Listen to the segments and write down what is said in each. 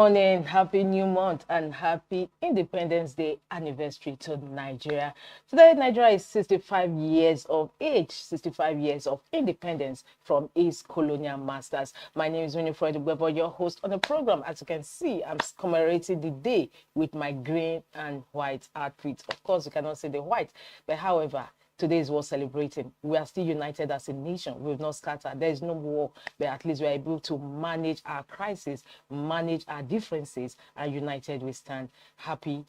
Morning, happy new month and happy Independence Day anniversary to Nigeria. Today, Nigeria is 65 years of age, 65 years of independence from its colonial masters. My name is Winifred Weber, your host on the program. As you can see, I'm commemorating the day with my green and white outfit. Of course, you cannot see the white, but however, today is worth celebrating. We are still united as a nation. We've not scattered. There is no war, but at least we are able to manage our crisis, manage our differences, and united we stand. Happy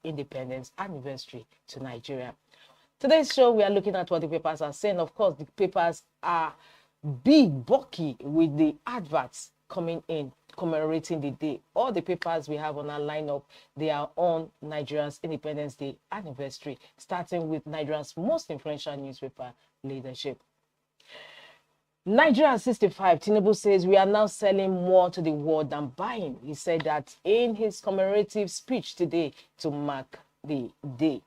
Independence anniversary to Nigeria. Today's show, we are looking at what the papers are saying. Of course, the papers are big, bulky with the adverts coming in commemorating the day. All the papers we have on our lineup, they are on Nigeria's Independence Day anniversary, starting with Nigeria's most influential newspaper, Leadership. Nigeria 65, Tinubu says we are now selling more to the world than buying. He said that in his commemorative speech today to mark the day.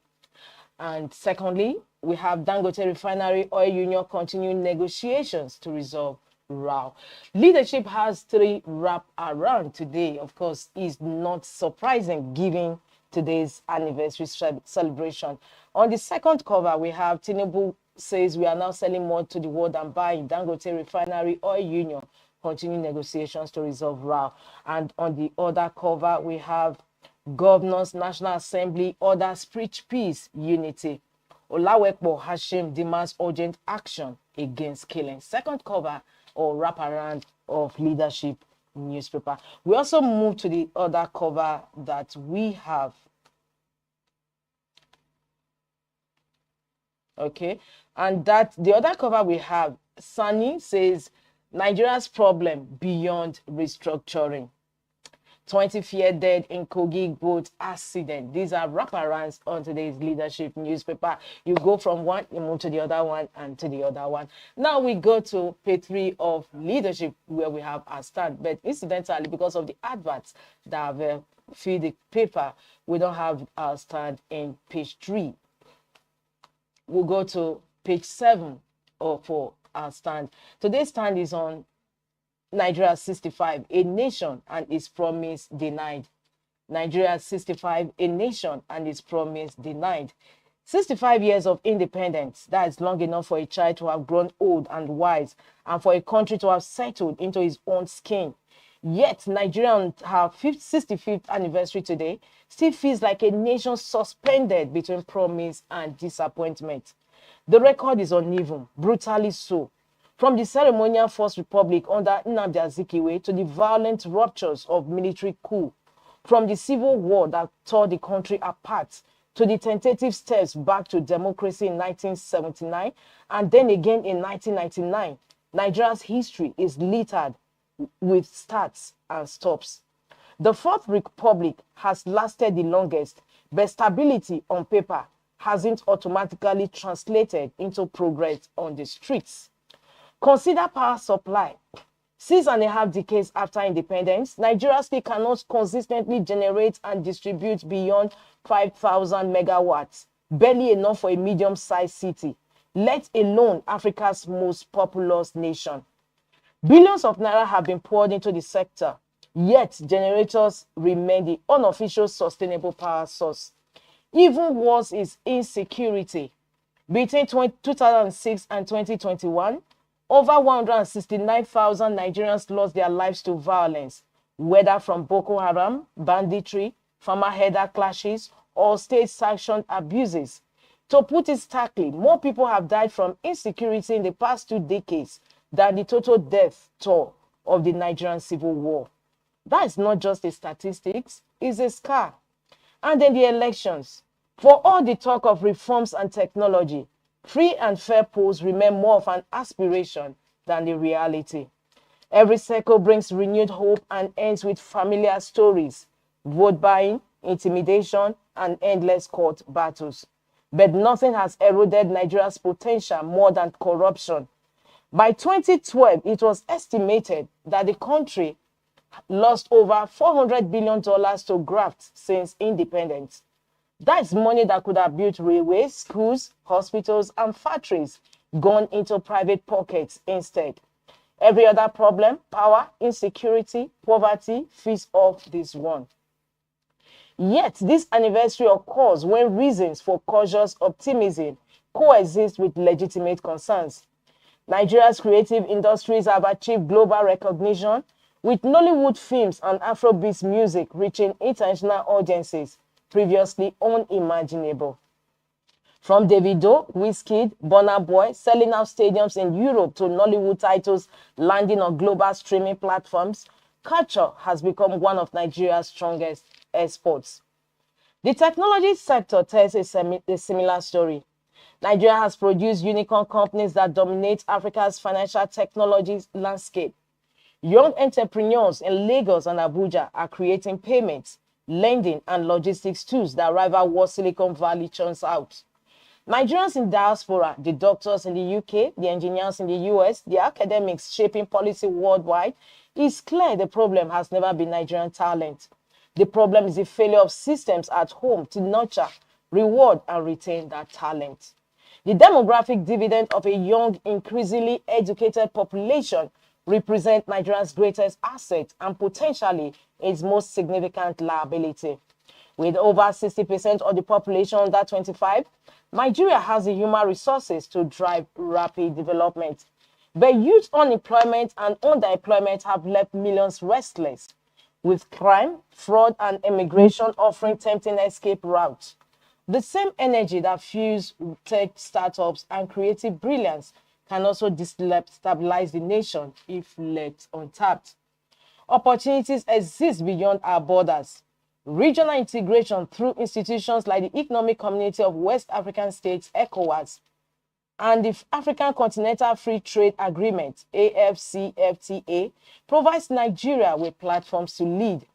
And secondly, we have Dangote Refinery Oil Union continuing negotiations to resolve row. Leadership has three wrap around today. Of course, is not surprising given today's anniversary celebration. On the second cover, we have Tinubu says we are now selling more to the world than buying. Dangote Refinery Oil Union continuing negotiations to resolve row. And on the other cover, we have Governors National Assembly orders preach peace, unity. Olawekbo Hashim demands urgent action against killing. Second cover or wraparound of Leadership newspaper. We also move to the other cover that we have. Okay, and that the other cover we have, Sani says Nigeria's problem beyond restructuring. 20 feared dead in Kogi boat accident. These are wraparounds on today's Leadership newspaper. You go from one, you move to the other one, and to the other one. Now we go to page 3 of Leadership, where we have our stand. But incidentally, because of the adverts that have filled the paper, we don't have our stand in page 3. We'll go to page 7 for our stand. Today's stand is on Nigeria 65, a nation and its promise denied. Nigeria 65, a nation and its promise denied. 65 years of independence, that is long enough for a child to have grown old and wise and for a country to have settled into its own skin. Yet, Nigeria on her 65th anniversary today still feels like a nation suspended between promise and disappointment. The record is uneven, brutally so. From the ceremonial First Republic under Nnamdi Azikiwe to the violent ruptures of military coup, from the civil war that tore the country apart to the tentative steps back to democracy in 1979 and then again in 1999, Nigeria's history is littered with starts and stops. The Fourth Republic has lasted the longest, but stability on paper hasn't automatically translated into progress on the streets. Consider power supply. 6.5 decades after independence, Nigeria still cannot consistently generate and distribute beyond 5,000 megawatts, barely enough for a medium-sized city, let alone Africa's most populous nation. Billions of naira have been poured into the sector, yet generators remain the unofficial sustainable power source. Even worse is insecurity. Between 2006 and 2021, over 169,000 Nigerians lost their lives to violence, whether from Boko Haram, banditry, farmer-herder clashes, or state-sanctioned abuses. To put it starkly, more people have died from insecurity in the past 2 decades than the total death toll of the Nigerian Civil War. That is not just a statistics, it's a scar. And then the elections. For all the talk of reforms and technology, free and fair polls remain more of an aspiration than the reality. Every cycle brings renewed hope and ends with familiar stories, vote buying, intimidation, and endless court battles. But nothing has eroded Nigeria's potential more than corruption. By 2012, it was estimated that the country lost over $400 billion to graft since independence. That's money that could have built railways, schools, hospitals, and factories gone into private pockets instead. Every other problem, power, insecurity, poverty, feeds off this one. Yet, this anniversary occurs when reasons for cautious optimism coexist with legitimate concerns. Nigeria's creative industries have achieved global recognition, with Nollywood films and Afrobeat music reaching international audiences previously unimaginable. From Davido, Wizkid, Burna Boy selling out stadiums in Europe to Nollywood titles landing on global streaming platforms, culture has become one of Nigeria's strongest exports. The technology sector tells a similar story. Nigeria has produced unicorn companies that dominate Africa's financial technology landscape. Young entrepreneurs in Lagos and Abuja are creating payments, lending, and logistics tools that rival what Silicon Valley churns out. Nigerians in diaspora, the doctors in the UK, the engineers in the US, the academics shaping policy worldwide, it's clear the problem has never been Nigerian talent. The problem is the failure of systems at home to nurture, reward, and retain that talent. The demographic dividend of a young, increasingly educated population represents Nigeria's greatest asset and potentially its most significant liability. With over 60% of the population under 25, Nigeria has the human resources to drive rapid development. But youth unemployment and underemployment have left millions restless, with crime, fraud, and immigration offering tempting escape routes. The same energy that fuels tech startups and creative brilliance can also destabilize the nation if left untapped. Opportunities exist beyond our borders. Regional integration through institutions like the Economic Community of West African States, ECOWAS, and the African Continental Free Trade Agreement, AFCFTA, provides Nigeria with platforms to lead.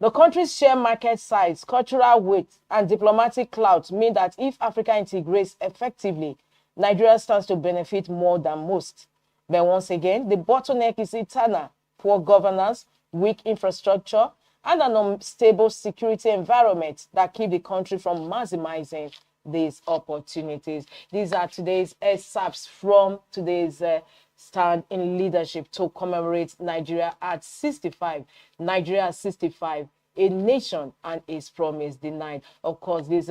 The country's sheer market size, cultural weight, and diplomatic clout mean that if Africa integrates effectively, Nigeria stands to benefit more than most. But once again, the bottleneck is eternal: poor governance, weak infrastructure, and an unstable security environment that keep the country from maximizing these opportunities. These are today's excerpts from today's stand in leadership to commemorate Nigeria at 65. Nigeria at 65, a nation and its promise denied. Of course, this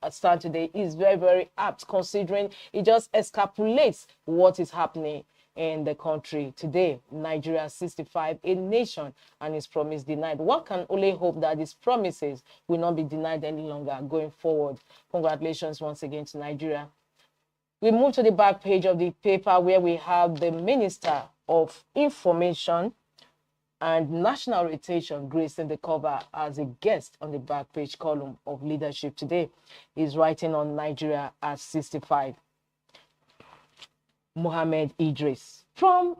stand today is very, very apt, considering it just extrapolates what is happening in the country today. Nigeria 65, a nation and its promise denied. One can only hope that these promises will not be denied any longer going forward. Congratulations once again to Nigeria. We move to the back page of the paper, where we have the Minister of Information and National Orientation gracing the cover as a guest on the back page column of Leadership today. He's writing on Nigeria at 65. Mohammed Idris. From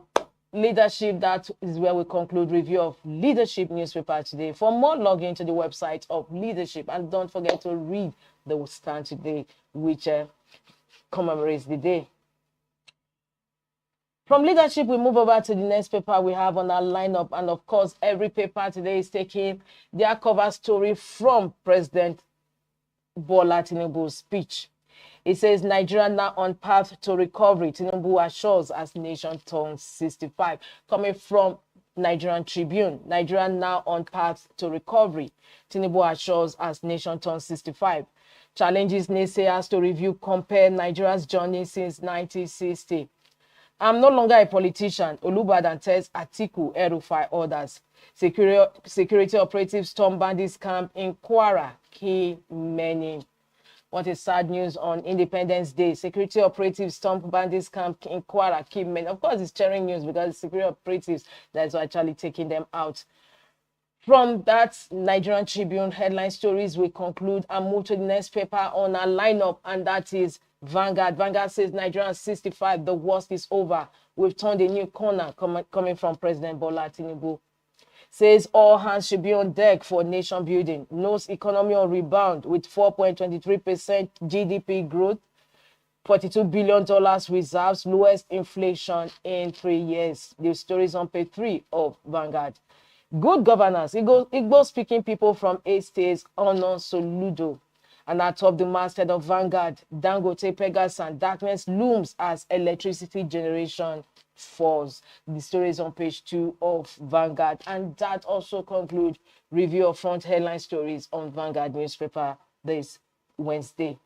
Leadership, that is where we conclude review of Leadership newspaper today. For more, log into the website of Leadership, and don't forget to read the stand today, which commemorates the day. From Leadership, we move over to the next paper we have on our lineup, and of course, every paper today is taking their cover story from President Bola Tinubu's speech. It says, Nigeria now on path to recovery, Tinubu assures as nation turns 65. Coming from Nigerian Tribune, Nigeria now on path to recovery, Tinubu assures as nation turns 65. Challenges naysayers to review compare Nigeria's journey since 1960. I'm no longer a politician, Olubadan tells Atiku, El-Rufai others. Security operatives storm bandits camp in Kwara, kill many. What is sad news on Independence Day? Security operatives storm bandits camp in Kwara, kill many. Of course, it's cheering news because the security operatives that's actually taking them out. From that Nigerian Tribune headline stories, we conclude and move to the next paper on our lineup, and that is Vanguard. Vanguard says Nigeria 65, the worst is over. We've turned a new corner, coming from President Bola Tinubu. Says all hands should be on deck for nation building. Knows economy on rebound with 4.23% GDP growth, $42 billion reserves, lowest inflation in 3 years. The story is on page 3 of Vanguard. Good governance. Igbo speaking people from 8 states honor Soludo. And atop the masthead of Vanguard, Dangote Pegasus and darkness looms as electricity generation falls. The story is on page 2 of Vanguard, and that also concludes review of front headline stories on Vanguard newspaper this Wednesday.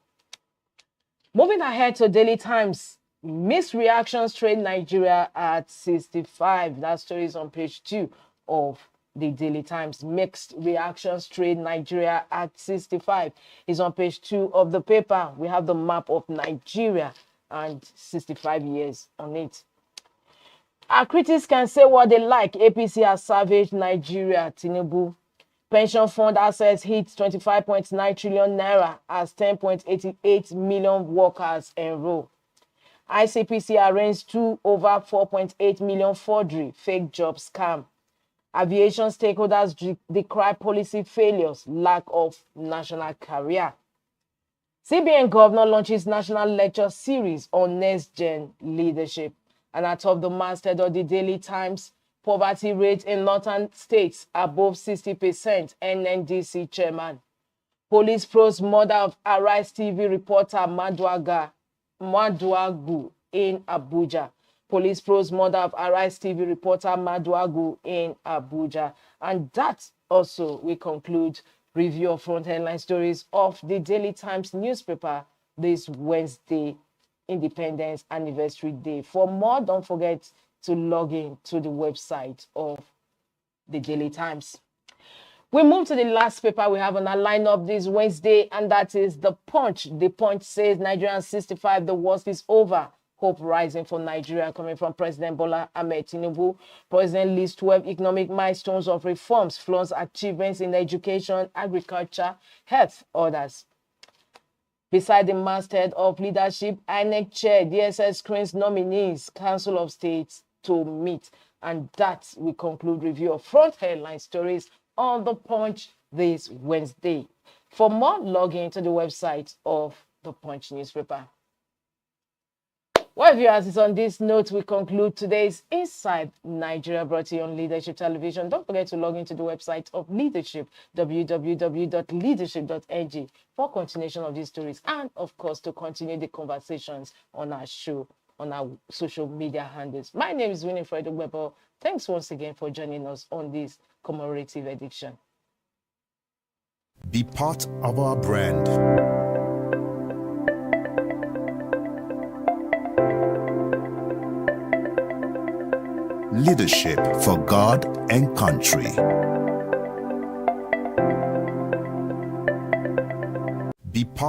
Moving ahead to Daily Times, mixed reactions trade Nigeria at 65. That story is on page 2 of the Daily Times. Mixed reactions trade Nigeria at 65 is on page 2 of the paper. We have the map of Nigeria and 65 years on it. Our critics can say what they like. APC has savaged Nigeria. Tinubu. Pension fund assets hit 25.9 trillion naira as 10.88 million workers enroll. ICPC arraigns 2 over 4.8 million forgery fake job scam. Aviation stakeholders decry policy failures, lack of national career. CBN governor launches national lecture series on next-gen leadership. And atop the masthead of the Daily Times, poverty rate in northern states above 60%, NNDC chairman. Police probes murder of Arise TV reporter Maduagu in Abuja. Police probes murder of Arise TV reporter Maduagu in Abuja. And that also will conclude review of front headline stories of the Daily Times newspaper this Wednesday, Independence Anniversary Day. For more, don't forget to log in to the website of the Daily Times. We move to the last paper we have on our lineup this Wednesday, and that is The Punch. The Punch says Nigerian 65, the worst is over. Hope rising for Nigeria, coming from President Bola Ahmed Tinubu. President lists 12 economic milestones of reforms, flaunts achievements in education, agriculture, health, others. Beside the masthead of leadership, INEC chair DSS screens nominees, Council of States to meet. And that will conclude review of front headline stories on The Punch this Wednesday. For more, log in to the website of The Punch newspaper. Well, viewers, it's on this note we conclude today's Inside Nigeria, brought to you on Leadership Television. Don't forget to log into the website of Leadership, www.leadership.ng, for continuation of these stories and, of course, to continue the conversations on our show, on our social media handles. My name is Winifred Weber. Thanks once again for joining us on this commemorative edition. Be part of our brand. Leadership for God and country. Be part